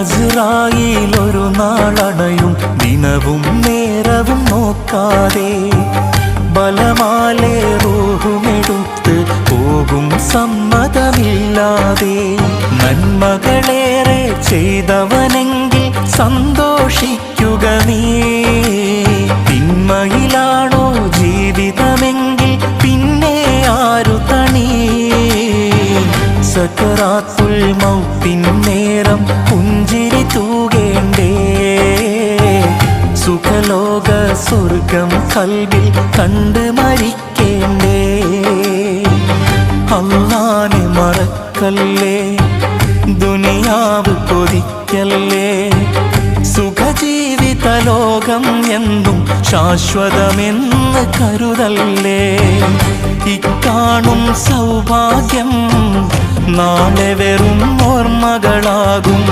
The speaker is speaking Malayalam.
അസ്റായീൽ ഒരു നാളണയും ദിനവും നേരവും നോക്കാതെ ബലമാലെ റൂഹുമെടുത്ത് പോകും സമ്മതമില്ലാതെ. നന്മകളേറെ ചെയ്തവനെങ്കിൽ സന്തോഷിക്കുക നീ, തിന്മയിലാണോ ജീവിതമെങ്കിൽ പിന്നെ ആരു തണി. സക്കറാത്തുൽ മൗത്തിൻ നേരം പുഞ്ചിരി തൂകേണ്ടേ, സുഖലോക സ്വർഗം കൽവിൽ കണ്ട് മരിക്കേണ്ടേ. അല്ലാഹനെ മറക്കല്ലേ, ദുനിയാവ് കൊതിക്കല്ലേ, സുഖജീവിത ലോകം എന്നും ശാശ്വതമെന്ന് കരുതല്ലേ. ഇക്കാണും സൗഭാഗ്യം നാളെ വെറും ഓർമ്മകളാകും.